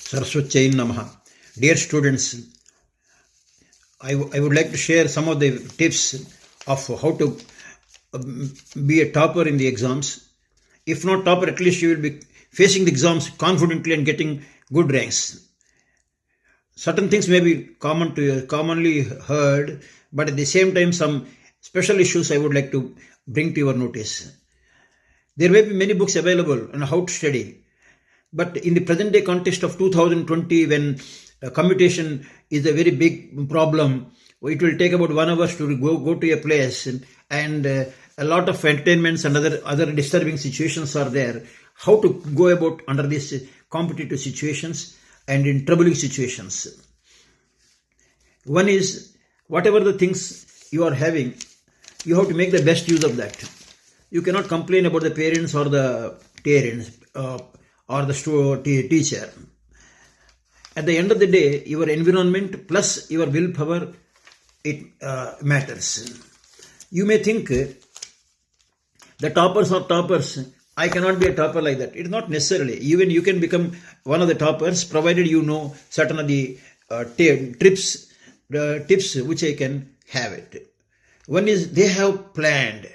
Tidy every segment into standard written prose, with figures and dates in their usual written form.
Saraswatyayi Namaha. Dear students, I would like to share some of the tips of how to be a topper in the exams. If not topper, at least you will be facing the exams confidently and getting good ranks. Certain things may be commonly heard, but at the same time, some special issues I would like to bring to your notice. There may be many books available on how to study, but in the present day context of 2020, when commutation is a very big problem, it will take about 1 hour to go to a place, and a lot of entertainments and other disturbing situations are there. How to go about under these competitive situations and in troubling situations. One is, whatever the things you are having, you have to make the best use of that. You cannot complain about the parents or the parents or the teacher. At the end of the day, your environment plus your willpower, it matters. You may think the toppers are toppers. I cannot be a topper like that. It's not necessarily. Even you can become one of the toppers, provided you know certain of the tips which I can have it. One is, they have planned.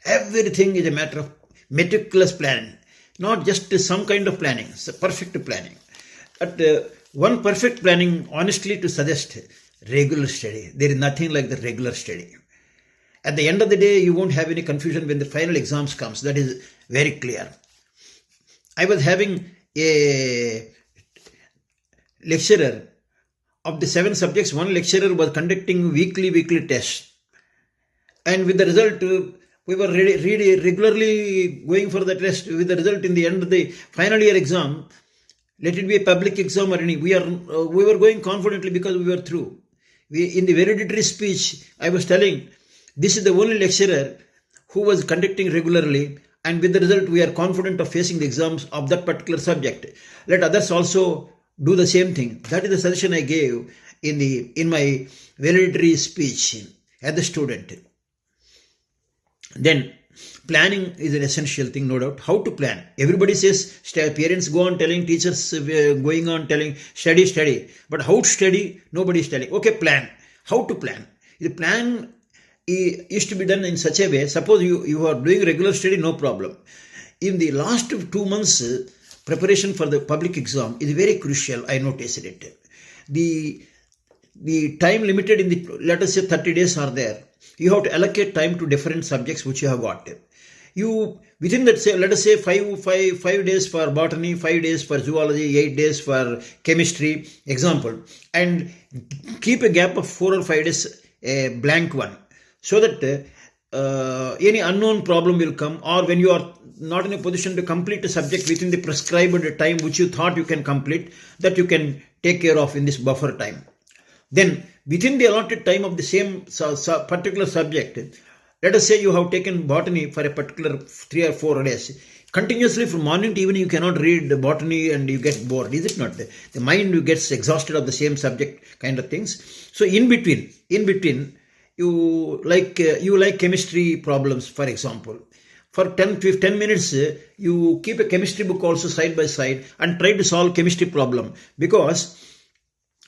Everything is a matter of meticulous planning, not just some kind of planning. It's a perfect planning. But one perfect planning, honestly, to suggest regular study. There is nothing like the regular study. At the end of the day, you won't have any confusion when the final exams comes. That is very clear. I was having a lecturer of the 7 subjects. One lecturer was conducting weekly tests. And with the result, we were really regularly going for the test. With the result, in the end of the final year exam, let it be a public exam or any, we were going confidently because we were through. In the valedictory speech, I was telling, this is the only lecturer who was conducting regularly, and with the result, we are confident of facing the exams of that particular subject. Let others also do the same thing. That is the suggestion I gave in my valedictory speech as a student. Then, planning is an essential thing, no doubt. How to plan? Everybody says, parents go on telling, teachers going on telling, study. But how to study? Nobody is telling. Okay, plan. How to plan? The plan is to be done in such a way. Suppose you are doing regular study, no problem. In the last 2 months, preparation for the public exam is very crucial. I noticed it. The time limited in the, let us say, 30 days are there. You have to allocate time to different subjects which you have got. You, within that, say, let us say 5 days for botany, 5 days for zoology, 8 days for chemistry, example, and keep a gap of 4 or 5 days, a blank one, so that any unknown problem will come, or when you are not in a position to complete a subject within the prescribed time which you thought you can complete, that you can take care of in this buffer time. Then, within the allotted time of the same particular subject, let us say you have taken botany for a particular 3 or 4 days. Continuously from morning to evening, you cannot read botany and you get bored, is it not? The mind gets exhausted of the same subject kind of things. So in between, you like chemistry problems, for example. For 10 minutes, you keep a chemistry book also side by side and try to solve chemistry problem, because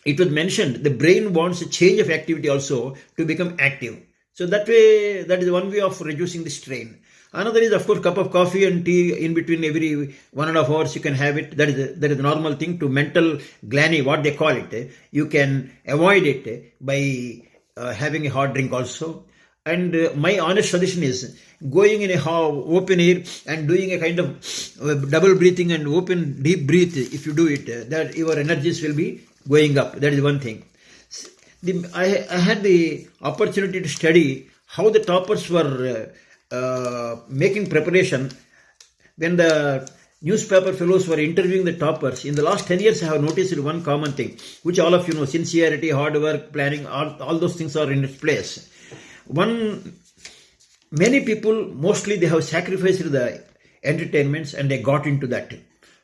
it was mentioned the brain wants a change of activity also to become active. So that way, that is one way of reducing the strain. Another is, of course, cup of coffee and tea in between every 1.5 hours you can have it. That is a normal thing to mental gluttony, what they call it. You can avoid it by having a hot drink also. And my honest suggestion is going in a open air and doing a kind of double breathing and open deep breath. If you do it, that your energies will be going up. That is one thing. I had the opportunity to study how the toppers were making preparation when the newspaper fellows were interviewing the toppers. In the last 10 years, I have noticed one common thing, which all of you know: sincerity, hard work, planning, all those things are in its place. Many people, mostly they have sacrificed the entertainments and they got into that.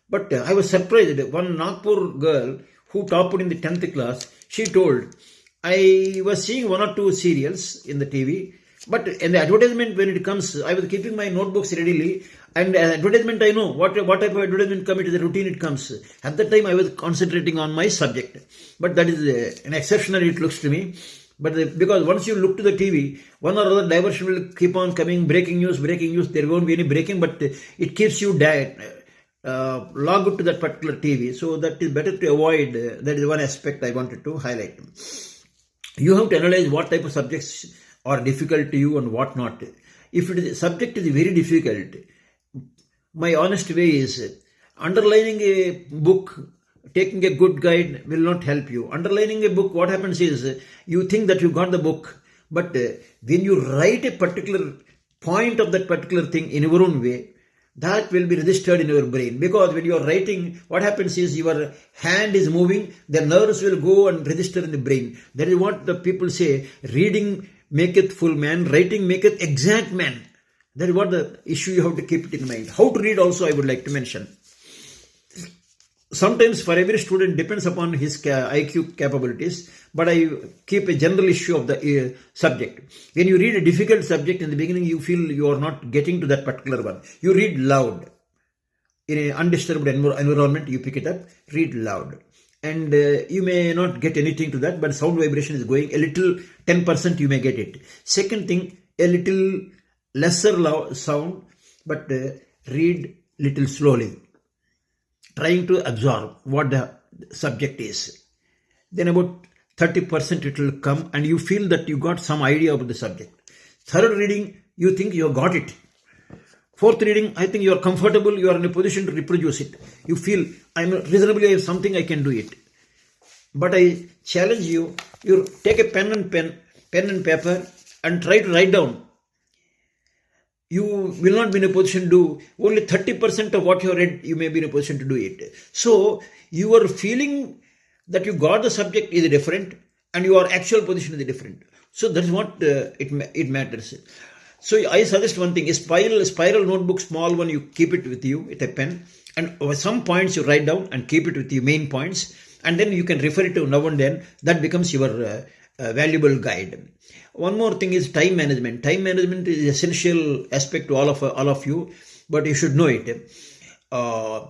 But I was surprised. One Nagpur girl who topped in the 10th class, she told, I was seeing 1 or 2 serials in the TV, but in the advertisement when it comes, I was keeping my notebooks readily And advertisement, I know what type of advertisement come, it is a routine, it comes. At that time, I was concentrating on my subject. But that is an exceptional, it looks to me. But because once you look to the TV, one or other diversion will keep on coming, breaking news, there won't be any breaking, but it keeps you logged to that particular TV. So that is better to avoid. That is one aspect I wanted to highlight. You have to analyze what type of subjects are difficult to you and what not. If subject is very difficult, my honest way is underlining a book, taking a good guide will not help you. Underlining a book, what happens is you think that you got the book, but when you write a particular point of that particular thing in your own way, that will be registered in your brain. Because when you are writing, what happens is your hand is moving, the nerves will go and register in the brain. That is what the people say, reading maketh full man, writing maketh exact man. That is what the issue you have to keep it in mind. How to read also I would like to mention. Sometimes for every student depends upon his IQ capabilities, but I keep a general issue of the subject. When you read a difficult subject in the beginning, you feel you are not getting to that particular one. You read loud. In an undisturbed environment, you pick it up, read loud. And you may not get anything to that, but sound vibration is going a little, 10% you may get it. Second thing, a little lesser sound, but read little slowly, trying to absorb what the subject is. Then about 30% it will come and you feel that you got some idea about the subject. Third reading, you think you have got it. Fourth reading, I think you are comfortable, you are in a position to reproduce it. You feel, I have something, I can do it. But I challenge you, you take a pen and paper and try to write down. You will not be in a position to do only 30% of what you have read, you may be in a position to do it. So your feeling that you got the subject is different and your actual position is different. So that is what it matters. So I suggest one thing, a spiral notebook, small one, you keep it with you with a pen, and some points you write down and keep it with your main points, and then you can refer it to now and then. That becomes your valuable guide. One more thing is time management. Time management is an essential aspect to all of you, but you should know it. I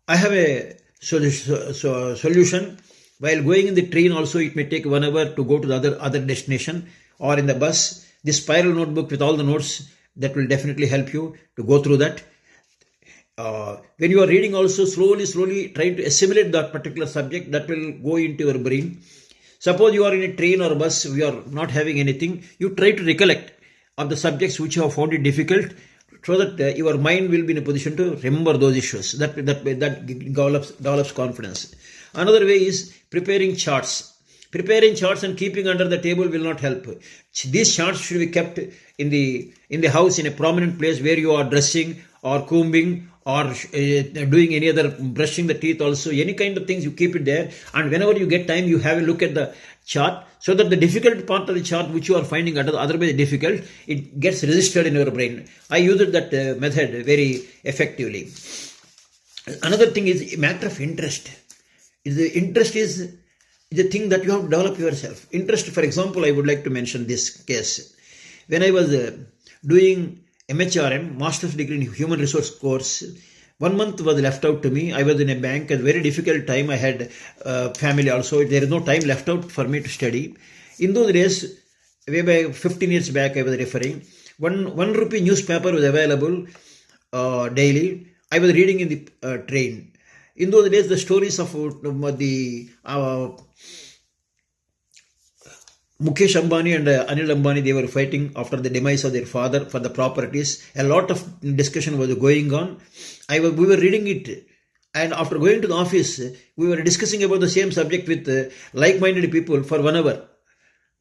have a solution. While going in the train also, it may take 1 hour to go to the other destination, or in the bus. This spiral notebook with all the notes, that will definitely help you to go through that. When you are reading also, slowly trying to assimilate that particular subject, that will go into your brain. Suppose you are in a train or a bus, we are not having anything, you try to recollect of the subjects which you have found it difficult, so that your mind will be in a position to remember those issues. That develops confidence. Another way is preparing charts. Preparing charts and keeping under the table will not help. These charts should be kept in the house in a prominent place where you are dressing or combing or doing any other, brushing the teeth also, any kind of things, you keep it there, and whenever you get time you have a look at the chart, so that the difficult part of the chart which you are finding otherwise difficult, it gets registered in your brain. I used that method very effectively. Another thing is a matter of interest. The interest is the thing that you have to develop yourself. Interest, for example, I would like to mention this case. When I was doing MHRM, Master's Degree in Human Resource course, 1 month was left out to me. I was in a bank, a very difficult time. I had family also. There is no time left out for me to study. In those days, way back 15 years back, I was referring, one rupee newspaper was available daily. I was reading in the train. In those days, the stories of the Mukesh Ambani and Anil Ambani, they were fighting after the demise of their father for the properties. A lot of discussion was going on. We were reading it, and after going to the office, we were discussing about the same subject with like-minded people for 1 hour.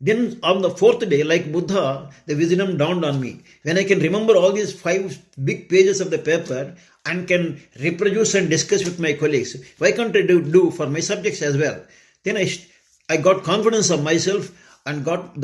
Then on the fourth day, like Buddha, the wisdom dawned on me. When I can remember all these 5 big pages of the paper and can reproduce and discuss with my colleagues, why can't I do for my subjects as well? Then I got confidence of myself and got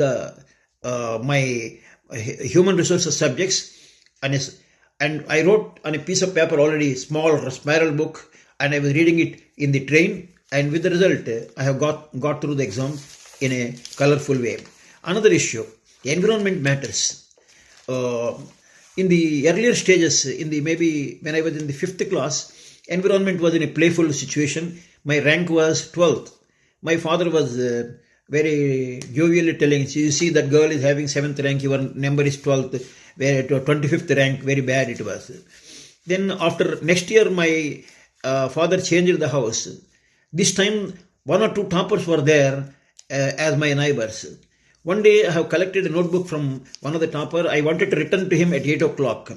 my human resources subjects, and I wrote on a piece of paper already, small spiral book, and I was reading it in the train, and with the result, I have got through the exam in a colorful way. Another issue, environment matters. in the earlier stages, in the maybe when I was in the fifth class, environment was in a playful situation. My rank was 12th. My father was very jovially telling, you see that girl is having 7th rank, your number is 12th, where 25th rank, very bad it was. Then after next year, my father changed the house. This time, one or two toppers were there as my neighbors. One day, I have collected a notebook from one of the topper. I wanted to return to him at 8 o'clock.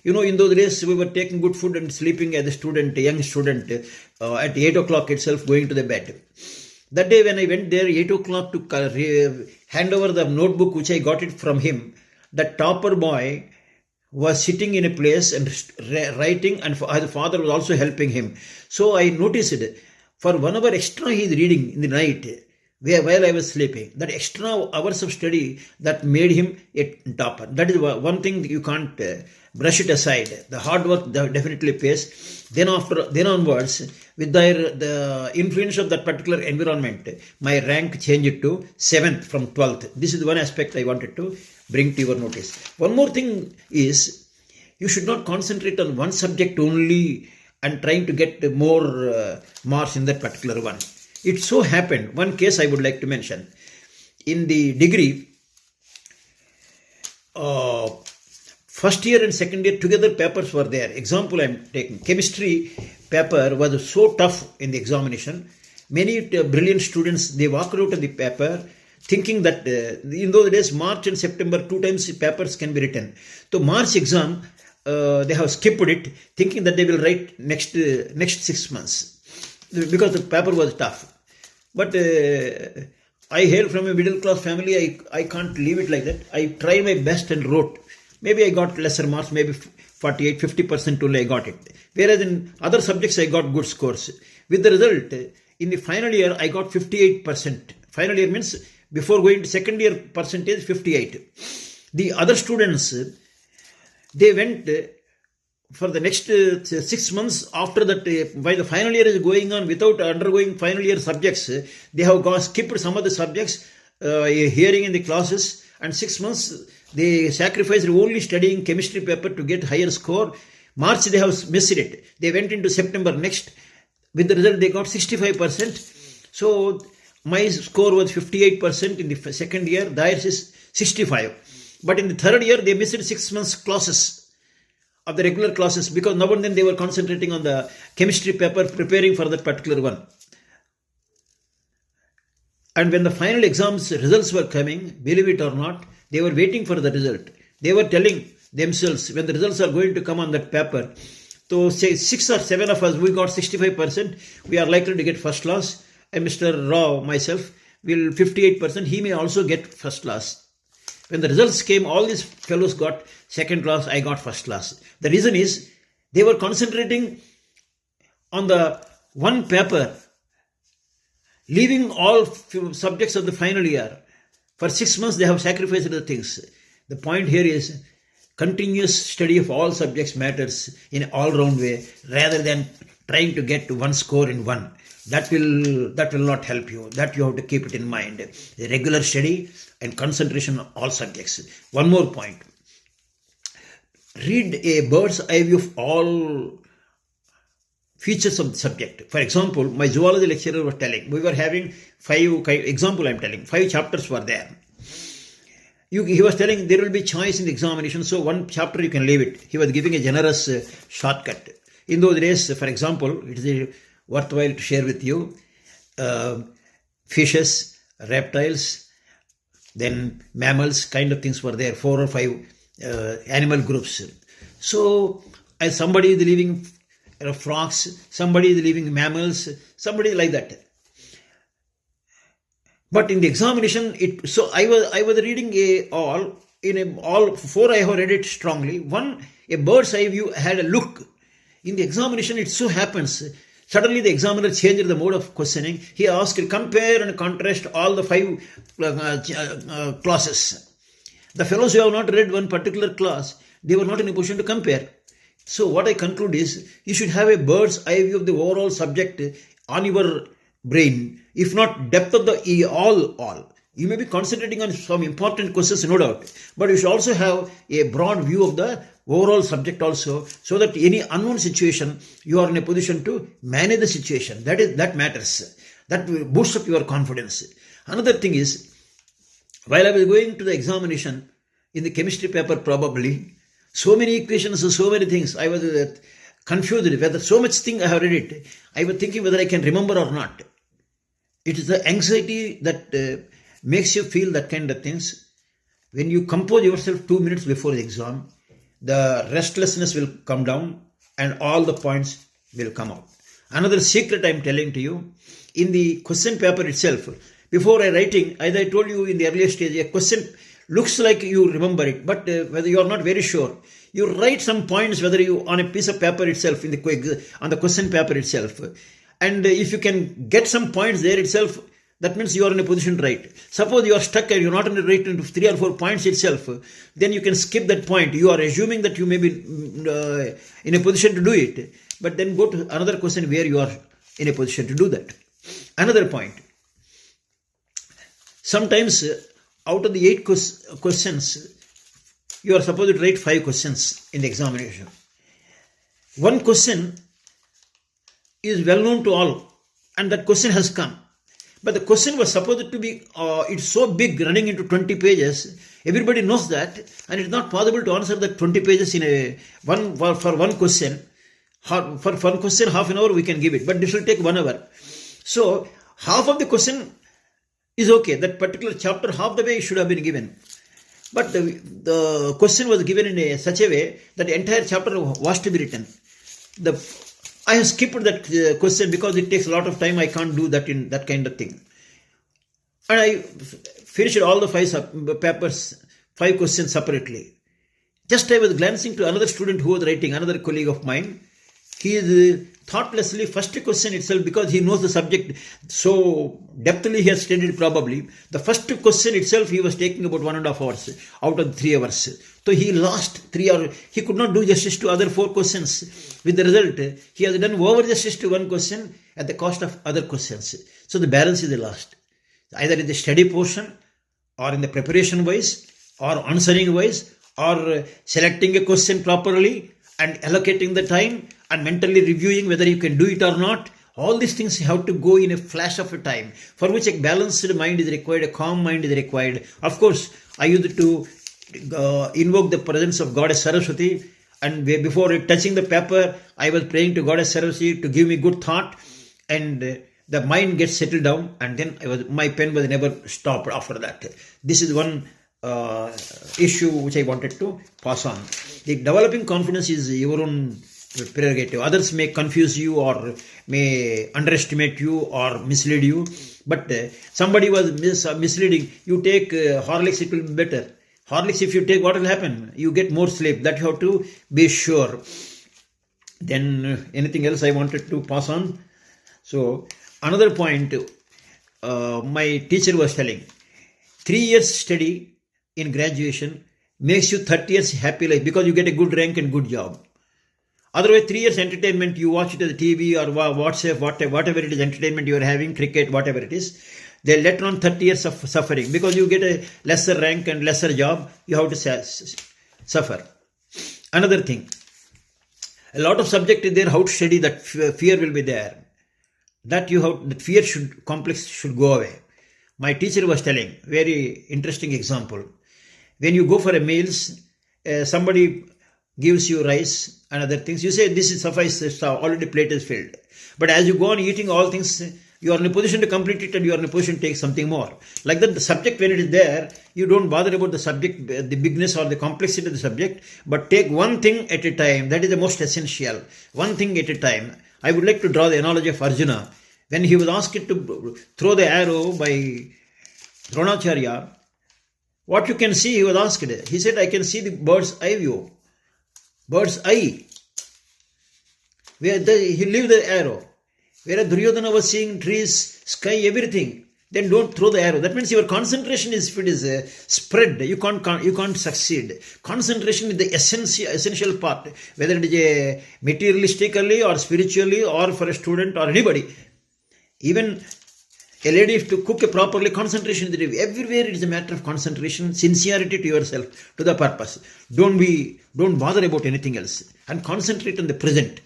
You know, in those days, we were taking good food and sleeping as a student, a young student, at 8 o'clock itself, going to the bed. That day, when I went there, 8 o'clock, to hand over the notebook which I got it from him, the topper boy was sitting in a place and writing, and his father was also helping him. So I noticed for 1 hour extra he is reading in the night while I was sleeping. That extra hours of study that made him a topper. That is one thing you can't brush it aside. The hard work definitely pays. Then onwards, with the influence of that particular environment, my rank changed to 7th from 12th. This is one aspect I wanted to bring to your notice. One more thing is, you should not concentrate on one subject only and trying to get more marks in that particular one. It so happened, one case I would like to mention. In the degree, first year and second year together papers were there. Example I am taking. Chemistry paper was so tough in the examination. Many brilliant students, they walked out of the paper thinking that in those days, March and September, 2 times papers can be written. So March exam, they have skipped it, thinking that they will write next 6 months because the paper was tough. But I hail from a middle class family. I can't leave it like that. I tried my best and wrote. Maybe I got lesser marks, maybe 48, 50% only I got it. Whereas in other subjects, I got good scores. With the result, in the final year, I got 58%. Final year means before going to second year percentage, 58. The other students, they went for the next 6 months after that, while the final year is going on without undergoing final year subjects, they have skipped some of the subjects, hearing in the classes, and 6 months they sacrificed only studying chemistry paper to get higher score. March they have missed it. They went into September next. With the result, they got 65%. So my score was 58% in the second year. Theirs is 65. But in the third year, they missed 6 months classes of the regular classes, because now and then they were concentrating on the chemistry paper, preparing for that particular one. And when the final exams results were coming, believe it or not, they were waiting for the result. They were telling themselves, when the results are going to come on that paper, so say 6 or 7 of us, we got 65%, we are likely to get first class, and Mr. Rao, myself, will 58%, he may also get first class. When the results came, all these fellows got second class, I got first class. The reason is, they were concentrating on the one paper, leaving all subjects of the final year. For 6 months, they have sacrificed the things. The point here is, continuous study of all subjects matters in an all-round way, rather than trying to get to one score in one. That will not help you. That you have to keep it in mind. The regular study and concentration on all subjects. One more point. Read a bird's eye view of all features of the subject. For example, my zoology lecturer was telling, we were having 5 chapters were there. He was telling there will be choice in the examination, so one chapter you can leave it. He was giving a generous shortcut. In those days, for example, it is worthwhile to share with you fishes, reptiles, then mammals, kind of things were there, 4 or 5 animal groups. So as somebody is leaving frogs, somebody is leaving mammals, somebody like that. But in the examination, I was reading all 4 I have read it strongly. One, a bird's eye view had a look. In the examination, it so happens, suddenly the examiner changed the mode of questioning. He asked, compare and contrast all the 5 classes. The fellows who have not read one particular class, they were not in a position to compare. So what I conclude is, you should have a bird's eye view of the overall subject on your brain, if not depth of the all. You may be concentrating on some important questions, no doubt, but you should also have a broad view of the overall subject also, so that any unknown situation, you are in a position to manage the situation. That matters. That will boost up your confidence. Another thing is, while I was going to the examination in the chemistry paper, probably so many equations, so many things, I was confused whether so much thing I have read it. I was thinking whether I can remember or not. It is the anxiety that makes you feel that kind of things. When you compose yourself 2 minutes before the exam, the restlessness will come down and all the points will come out. Another secret I am telling to you, in the question paper itself, before I writing, as I told you in the earlier stage, a question looks like you remember it, but whether you are not very sure, you write some points whether you on a piece of paper itself, on the question paper itself, and if you can get some points there itself, that means you are in a position to write. Suppose you are stuck and you are not in the right into 3 or 4 points itself, then you can skip that point. You are assuming that you may be in a position to do it, but then go to another question where you are in a position to do that. Another point. Sometimes out of the 8 questions, you are supposed to write 5 questions in the examination. One question is well known to all, and that question has come. But the question was supposed to be, it's so big, running into 20 pages. Everybody knows that, and it's not possible to answer that 20 pages in for one question. For one question, half an hour we can give it, but this will take 1 hour. So half of the question is okay. That particular chapter, half the way should have been given. But the question was given in such a way that the entire chapter was to be written. I have skipped that question because it takes a lot of time. I can't do that in that kind of thing. And I finished all the 5 questions separately. Just I was glancing to another student who was writing, another colleague of mine. He is thoughtlessly, first question itself, because he knows the subject so depthly, he has studied probably. The first question itself, he was taking about 1.5 hours out of 3 hours. So he lost 3 hours. He could not do justice to other 4 questions. With the result, he has done over justice to one question at the cost of other questions. So the balance is lost. Either in the study portion, or in the preparation wise, or answering wise, or selecting a question properly and allocating the time and mentally reviewing whether you can do it or not. All these things have to go in a flash of a time, for which a balanced mind is required, a calm mind is required. Of course, I used to invoke the presence of Goddess Saraswati, and before touching the paper, I was praying to Goddess Saraswati to give me good thought, and the mind gets settled down, and then my pen was never stopped after that. This is one issue which I wanted to pass on. The developing confidence is your own prerogative. Others may confuse you or may underestimate you or mislead you, but somebody was misleading. You take Horlicks, it will be better. Horlicks, if you take, what will happen? You get more sleep. That you have to be sure. Then anything else I wanted to pass on? So another point, my teacher was telling, 3 years study in graduation makes you 30 years happy life, because you get a good rank and good job. Otherwise, 3 years entertainment, you watch it on the TV or WhatsApp, whatever it is, entertainment you are having, cricket, whatever it is, they later on 30 years of suffering, because you get a lesser rank and lesser job, you have to suffer. Another thing, a lot of subject is there, how to study, that fear will be there. That fear complex should go away. My teacher was telling, very interesting example. When you go for a meals, somebody gives you rice and other things, you say this is suffice, already plate is filled. But as you go on eating all things, you are in a position to complete it and you are in a position to take something more. Like that, the subject, when it is there, you don't bother about the subject, the bigness or the complexity of the subject, but take one thing at a time. That is the most essential. One thing at a time. I would like to draw the analogy of Arjuna. When he was asked to throw the arrow by Dronacharya, what you can see, he was asked. He said, I can see the bird's eye view. Bird's eye. Where he leave the arrow. Whereas Duryodhana was seeing trees, sky, everything. Then don't throw the arrow. That means your concentration is, if it is spread, you can't succeed. Concentration is the essential part. Whether it is a materialistically or spiritually or for a student or anybody. Even A lady if to cook properly, concentration is the everywhere. It is a matter of concentration, sincerity to yourself, to the purpose. Don't bother about anything else and concentrate on the present.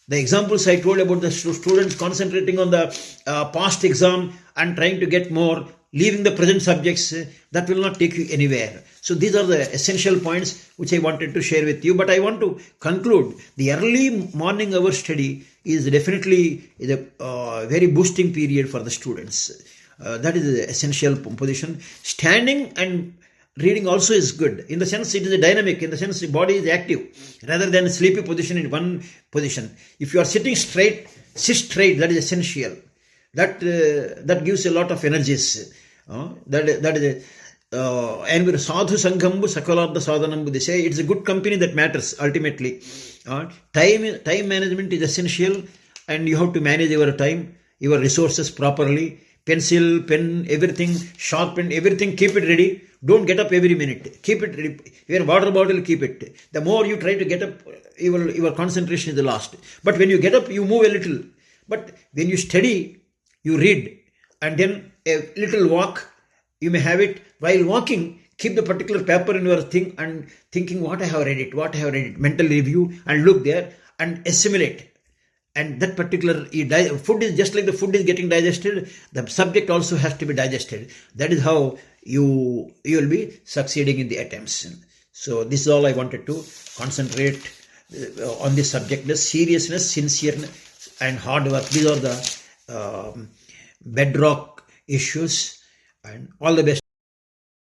The examples I told about the students concentrating on the past exam and trying to get more, leaving the present subjects, that will not take you anywhere. So these are the essential points which I wanted to share with you. But I want to conclude, the early morning hour study is definitely a very boosting period for the students. That is the essential position. Standing and reading also is good. In the sense it is a dynamic, in the sense the body is active rather than a sleepy position in one position. If you are sitting straight, sit straight, that is essential. That gives a lot of energies. That is and with sadhu sanghambu sakalarda sadhanambu, they say it's a good company that matters ultimately. Time management is essential, and you have to manage your time, your resources properly. Pencil, pen, everything, sharpen, everything, keep it ready. Don't get up every minute. Keep it ready. Your water bottle, keep it. The more you try to get up, your concentration is lost. But when you get up, you move a little. But when you study, you read, and then a little walk, you may have it. While walking, keep the particular paper in your thing and thinking what I have read it, mental review, and look there and assimilate. And that particular food is just like the food is getting digested, the subject also has to be digested. That is how you will be succeeding in the attempts. So this is all I wanted to concentrate on this subject. The seriousness, sincereness, and hard work. These are the bedrock issues. And all the best.